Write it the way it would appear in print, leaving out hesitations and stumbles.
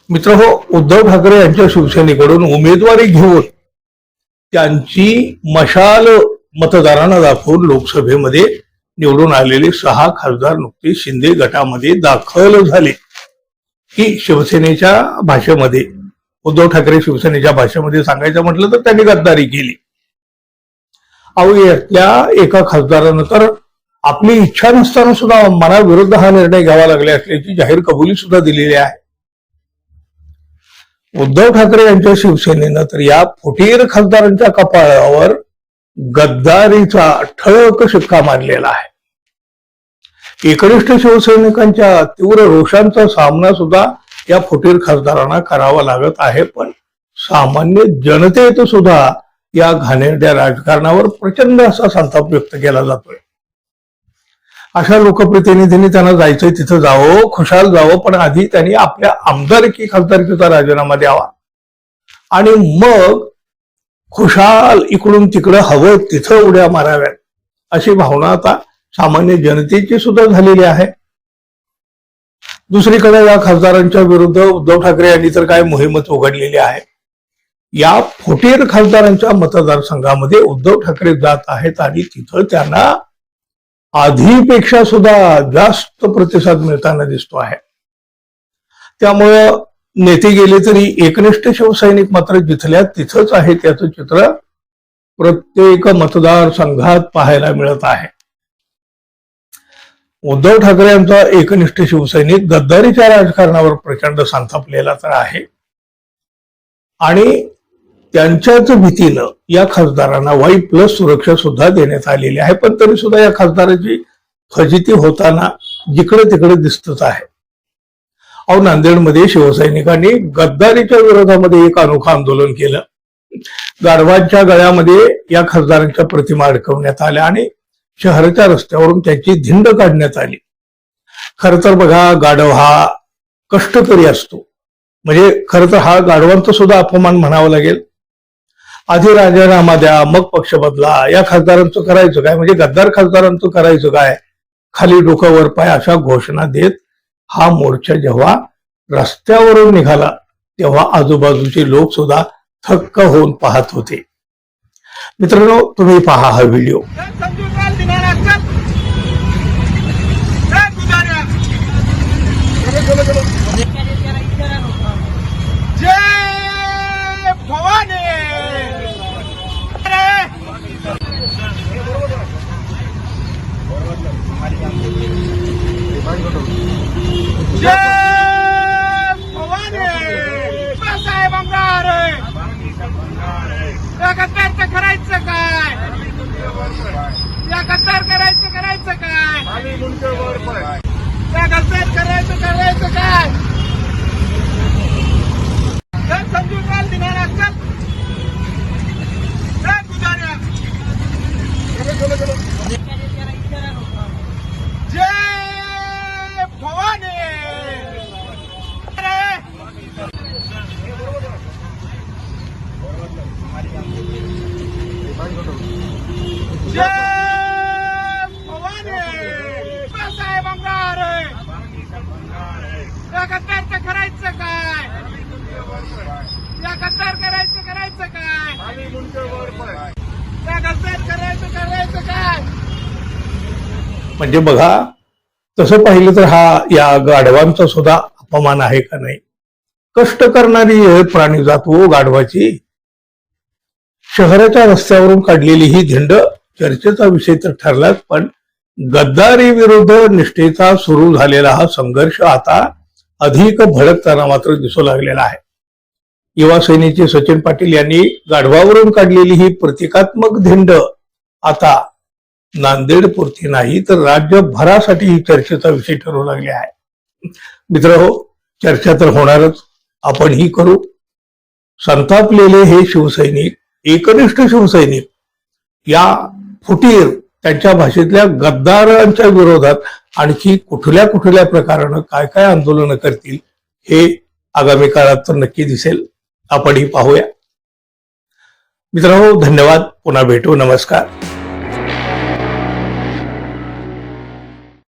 मित्रहो, उद्धव ठाकरे यांच्या शिवसेनेकडून उमेदवारी घेऊन त्यांची मशाल मतदारांना दाखवून लोकसभेमध्ये निवडून आलेले 6 खासदार नुकते शिंदे गटामध्ये दाखल झाले की शिवसेनेच्या भाषेमध्ये, उद्धव ठाकरे शिवसेनेच्या भाषेमध्ये सांगायचं म्हटलं तर त्यांनी गद्दारी केली. अहो, यातल्या एका खासदारानं तर आपली इच्छा नसताना सुद्धा मनाविरुद्ध हा निर्णय घ्यावा लागला असल्याची जाहीर कबुली सुद्धा दिलेली आहे. उद्धव ठाकरे यांच्या शिवसेनेनं तर या फुटीर खासदारांच्या कपाळावर गद्दारीचा ठळक शिक्का मारलेला आहे. एकनिष्ठ शिवसैनिकांच्या तीव्र रोषांचा सामना सुद्धा या फुटीर खासदारांना करावा लागत आहे. पण सामान्य जनतेत सुद्धा या घाणेरड्या राजकारणावर प्रचंड असा संताप व्यक्त केला जातोय. अशा लोकप्रतिनिधींनी त्यांना जायचंय तिथं जावं, खुशाल जावं, पण आधी त्यांनी आपल्या आमदारकी खासदारकीचा राजीनामा द्यावा आणि मग खुशाल इकडून तिकडं हवं तिथं उड्या माराव्यात, अशी भावना आता सामान्य जनतेची सुद्धा झालेली आहे. दुसरीकडे या खासदारांच्या विरुद्ध उद्धव ठाकरे यांनी तर काय मोहीमच उघडलेली आहे. या फुटीर खासदारांच्या मतदारसंघामध्ये उद्धव ठाकरे जात आहेत आणि तिथं त्यांना आधीपेक्षा सुद्धा जास्त प्रतिसाद मिळताना दिसतो आहे. त्यामुळं नेते गेले तरी एकनिष्ठ शिवसैनिक मात्र जिथल्या तिथंच आहे, त्याचं चित्र प्रत्येक मतदारसंघात पाहायला मिळत आहे. उद्धव ठाकरे यांचा एकनिष्ठ शिवसैनिक गद्दारीच्या राजकारणावर प्रचंड संतापलेला तर आहे आणि त्यांच्याच भीतीनं या खासदारांना Y+ सुरक्षा सुद्धा देण्यात आलेली आहे. पण तरी सुद्धा या खासदाराची फजिती होताना जिकडे तिकडे दिसतच आहे. अहो, नांदेडमध्ये शिवसैनिकांनी गद्दारीच्या विरोधामध्ये एक अनोखं आंदोलन केलं. गाढवांच्या गळ्यामध्ये या खासदारांच्या प्रतिमा अडकवण्यात आल्या आणि शहराच्या रस्त्यावरून त्याची धिंड काढण्यात आली. खर तर बघा, गाढव हा कष्टकरी असतो, म्हणजे खर तर हा गाढवांचा सुद्धा अपमान म्हणावा लागेल. आधी राजीनामा द्या, मग पक्ष बदला. या खासदारांचं करायचं काय, म्हणजे गद्दार खासदारांचं करायचं काय, खाली डोकं वर पाय अशा घोषणा देत हा मोर्चा जेव्हा रस्त्यावरून निघाला तेव्हा आजूबाजूचे लोक सुद्धा थक्क होऊन पाहत होते. मित्रांनो, तुम्ही पहा हा व्हिडिओ. करायचं काय, या गद्दार करायचं काय, या गद्दार करायचं काय, समजून काल दिनार असतात. जय भवानी, जय भवानी, साहेब अंगार, या गद्दार करायचं काय, या गद्दार करायचं काय, या गद्दार करायचं काय. म्हणजे बघा, तसं पाहिलं तर हा या गाढवांचा सुद्धा अपमान आहे का नाही. कष्ट करणारी प्राणी जात हो गाढवाची. शहराच्या रस्त्यावरून काढलेली ही धिंड चर्चेचा विषय तर ठरलाच, पण गद्दारी विरुद्ध निष्ठेचा सुरू झालेला हा संघर्ष आता अधिक भडकताना मात्र दिसू लागलेला आहे. युवा सेनेचे सचिन पाटील यांनी गाढवावरून काढलेली ही प्रतिकात्मक धिंड आता नांदेडपुरती नाही तर राज्यभरासाठी ही चर्चेचा विषय ठरू लागले आहे. मित्रहो, चर्चा तर होणारच, आपण ही करू. संतापलेले हे शिवसैनिक, एकनिष्ठ शिवसैनिक या फुटीर त्यांच्या भाषेतल्या गद्दारांच्या विरोधात आणखी कुठल्या प्रकारानं काय काय आंदोलनं करतील हे आगामी काळात तर नक्की दिसेल. आपणही पाहूया. मित्रांनो, धन्यवाद. पुन्हा भेटू. नमस्कार.